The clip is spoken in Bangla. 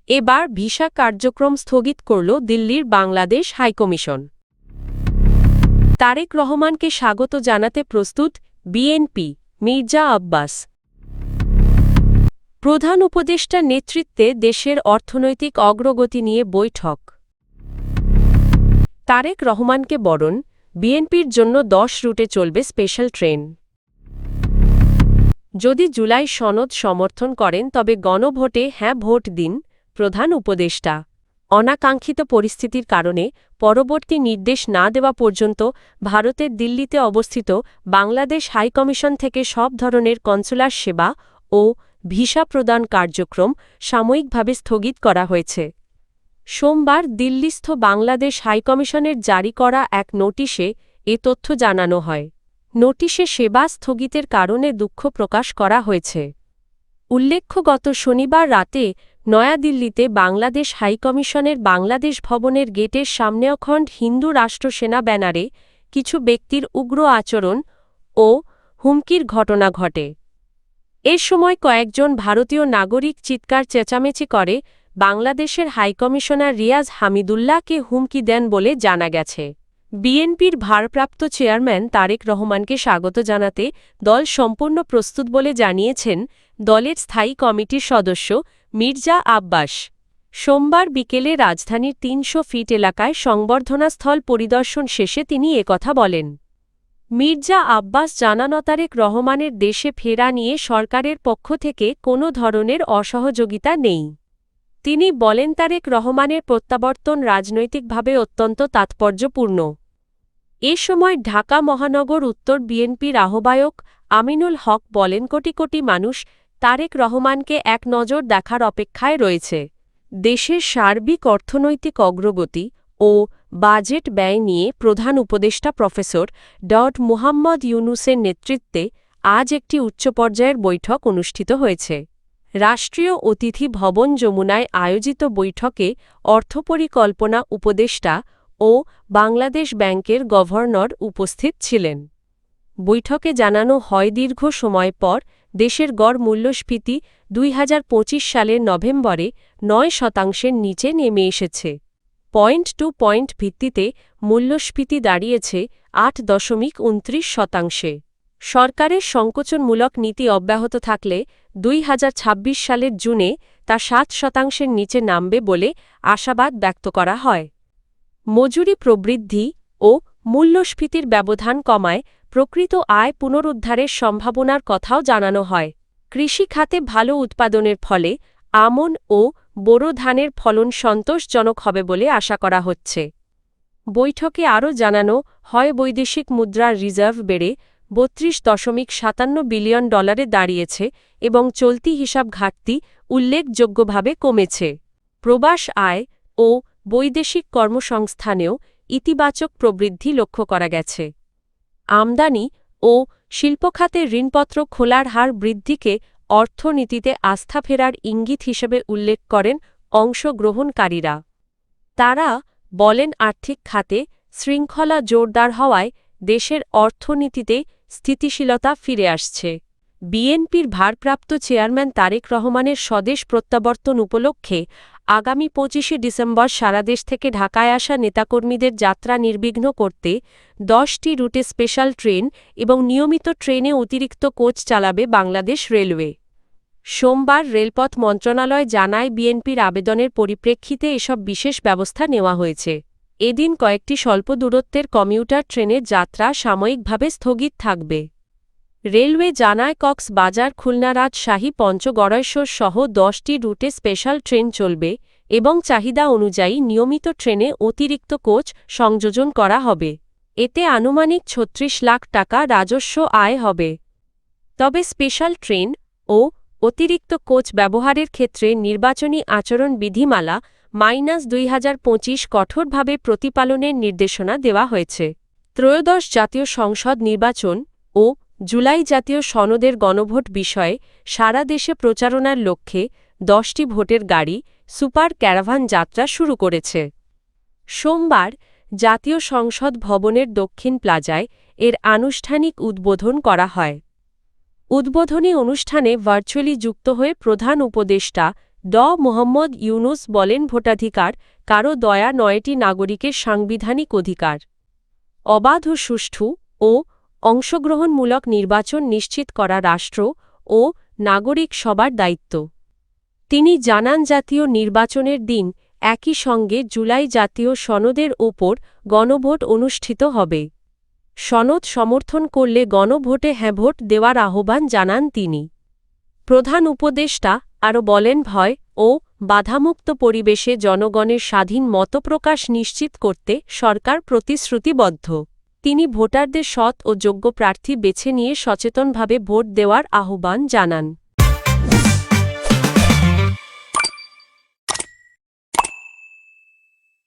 এবার ভিসা কার্যক্রম স্থগিত করল দিল্লির বাংলাদেশ হাইকমিশন। তারেক রহমানকে স্বাগত জানাতে প্রস্তুত বিএনপি, মির্জা আব্বাস। প্রধান উপদেষ্টার নেতৃত্বে দেশের অর্থনৈতিক অগ্রগতি নিয়ে বৈঠক। তারেক রহমানকে বরণ, বিএনপির জন্য 10 রুটে চলবে স্পেশাল ট্রেন। যদি জুলাই সনদ সমর্থন করেন তবে গণভোটে হ্যাঁ ভোট দিন, প্রধান উপদেষ্টা। অনাকাঙ্ক্ষিত পরিস্থিতির কারণে পরবর্তী নির্দেশ না দেওয়া পর্যন্ত ভারতের দিল্লিতে অবস্থিত বাংলাদেশ হাইকমিশন থেকে সব ধরনের কনসুলার সেবা ও ভিসা প্রদান কার্যক্রম সাময়িকভাবে স্থগিত করা হয়েছে। সোমবার দিল্লিস্থ বাংলাদেশ হাইকমিশনের জারি করা এক নোটিশে এ তথ্য জানানো হয়। নোটিশে সেবা স্থগিতের কারণে দুঃখ প্রকাশ করা হয়েছে। উল্লেখ্য, গত শনিবার রাতে নয়াদিল্লিতে বাংলাদেশ হাইকমিশনের বাংলাদেশ ভবনের গেটের সামনে অখণ্ড হিন্দু রাষ্ট্র সেনা ব্যানারে কিছু ব্যক্তির উগ্র আচরণ ও হুমকির ঘটনা ঘটে। এ সময় কয়েকজন ভারতীয় নাগরিক চিৎকার চেঁচামেচি করে বাংলাদেশের হাইকমিশনার রিয়াজ হামিদুল্লাহকে হুমকি দেন বলে জানা গেছে। বিএনপির ভারপ্রাপ্ত চেয়ারম্যান তারেক রহমানকে স্বাগত জানাতে দল সম্পূর্ণ প্রস্তুত বলে জানিয়েছেন দলের স্থায়ী কমিটির সদস্য মির্জা আব্বাস। সোমবার বিকেলে রাজধানীর ৩০০ ফিট এলাকায় সংবর্ধনাস্থল পরিদর্শন শেষে তিনি একথা বলেন। মির্জা আব্বাস জানান, তারেক রহমানের দেশে ফেরা নিয়ে সরকারের পক্ষ থেকে কোনো ধরনের অসহযোগিতা নেই। তিনি বলেন, তারেক রহমানের প্রত্যাবর্তন রাজনৈতিকভাবে অত্যন্ত তাৎপর্যপূর্ণ। এ সময় ঢাকা মহানগর উত্তর বিএনপির আহ্বায়ক আমিনুল হক বলেন, কোটি কোটি মানুষ তারেক রহমানকে এক নজর দেখার অপেক্ষায় রয়েছে। দেশের সার্বিক অর্থনৈতিক অগ্রগতি ও বাজেট ব্যয় নিয়ে প্রধান উপদেষ্টা প্রফেসর মুহাম্মদ ইউনূসের নেতৃত্বে আজ একটি উচ্চপর্যায়ের বৈঠক অনুষ্ঠিত হয়েছে। রাষ্ট্রীয় অতিথি ভবন যমুনায় আয়োজিত বৈঠকে অর্থপরিকল্পনা উপদেষ্টা ও বাংলাদেশ ব্যাংকের গভর্নর উপস্থিত ছিলেন। বৈঠকে জানানো হয়, দীর্ঘ সময় পর দেশের গড় মূল্যস্ফীতি ২০২৫ সালের নভেম্বরে ৯% নিচে নেমে এসেছে। পয়েন্ট টু পয়েন্ট ভিত্তিতে মূল্যস্ফীতি দাঁড়িয়েছে ৮.২৯%। সরকারের সংকোচনমূলক নীতি অব্যাহত থাকলে ২০২৬ সালের জুনে তা ৭% নিচে নামবে বলে আশাবাদ ব্যক্ত করা হয়। মজুরি প্রবৃদ্ধি ও মূল্যস্ফীতির ব্যবধান কমায় প্রকৃত আয় পুনরুদ্ধারের সম্ভাবনার কথাও জানানো হয়। কৃষি খাতে ভালো উৎপাদনের ফলে আমন ও বোরো ধানের ফলন সন্তোষজনক হবে বলে আশা করা হচ্ছে। বৈঠকে আরও জানানো হয়, বৈদেশিক মুদ্রার রিজার্ভ বেড়ে ৩২.৫৭ বিলিয়ন ডলারে দাঁড়িয়েছে এবং চলতি হিসাব ঘাটতি উল্লেখযোগ্যভাবে কমেছে। প্রবাস আয় ও বৈদেশিক কর্মসংস্থানেও ইতিবাচক প্রবৃদ্ধি লক্ষ্য করা গেছে। আমদানি ও শিল্পখাতে ঋণপত্র খোলার হার বৃদ্ধিকে অর্থনীতিতে আস্থা ফেরার ইঙ্গিত হিসেবে উল্লেখ করেন অংশগ্রহণকারীরা। তারা বলেন, আর্থিক খাতে শৃঙ্খলা জোরদার হওয়ায় দেশের অর্থনীতিতে স্থিতিশীলতা ফিরে আসছে। বিএনপির ভারপ্রাপ্ত চেয়ারম্যান তারেক রহমানের স্বদেশ প্রত্যাবর্তন উপলক্ষে আগামী ২৫শে ডিসেম্বর সারা দেশ থেকে ঢাকায় আসা নেতাকর্মীদের যাত্রা নির্বিঘ্ন করতে ১০টি রুটে স্পেশাল ট্রেন এবং নিয়মিত ট্রেনে অতিরিক্ত কোচ চালাবে বাংলাদেশ রেলওয়ে। সোমবার রেলপথ মন্ত্রণালয় জানায়, বিএনপির আবেদনের পরিপ্রেক্ষিতে এসব বিশেষ ব্যবস্থা নেওয়া হয়েছে। এদিন কয়েকটি স্বল্প দূরত্বের কমিউটার ট্রেনের যাত্রা সাময়িকভাবে স্থগিত থাকবে। রেলওয়ে জানায়, কক্সবাজার, খুলনা, রাজশাহী, পঞ্চগড়েশ্বর সহ 10টি রুটে স্পেশাল ট্রেন চলবে এবং চাহিদা অনুযায়ী নিয়মিত ট্রেনে অতিরিক্ত কোচ সংযোজন করা হবে। এতে আনুমানিক ৩৬ লাখ টাকা রাজস্ব আয় হবে। তবে স্পেশাল ট্রেন ও অতিরিক্ত কোচ ব্যবহারের ক্ষেত্রে নির্বাচনী আচরণ বিধিমালা -২০২৫ কঠোরভাবে প্রতিপালনের নির্দেশনা দেওয়া হয়েছে। ত্রয়োদশ জাতীয় সংসদ নির্বাচন ও জুলাই জাতীয় সনদের গণভোট বিষয়ে সারা দেশে প্রচারণার লক্ষ্যে 10টি ভোটের গাড়ি সুপার ক্যারাভান যাত্রা শুরু করেছে। সোমবার জাতীয় সংসদ ভবনের দক্ষিণ প্লাজায় এর আনুষ্ঠানিক উদ্বোধন করা হয়। উদ্বোধনী অনুষ্ঠানে ভার্চুয়ালি যুক্ত হয়ে প্রধান উপদেষ্টা মোহাম্মদ ইউনুস বলেন ভোটাধিকার কারও দয়া নয়, এটি নাগরিকের সাংবিধানিক অধিকার। অবাধ ও সুষ্ঠু ও অংশগ্রহণমূলক নির্বাচন নিশ্চিত করা রাষ্ট্র ও নাগরিক সবার দায়িত্ব। তিনি জানান জাতীয় নির্বাচনের দিন একই সঙ্গে জুলাই জাতীয় সনদের ওপর গণভোট অনুষ্ঠিত হবে। সনদ সমর্থন করলে গণভোটে হ্যাঁ ভোট দেওয়ার আহ্বান জানান তিনি। প্রধান উপদেষ্টা আরও বলেন ভয় ও বাধামুক্ত পরিবেশে জনগণের স্বাধীন মতপ্রকাশ নিশ্চিত করতে সরকার প্রতিশ্রুতিবদ্ধ। তিনি ভোটারদের সৎ ও যোগ্য প্রার্থী বেছে নিয়ে সচেতনভাবে ভোট দেওয়ার আহ্বান জানান।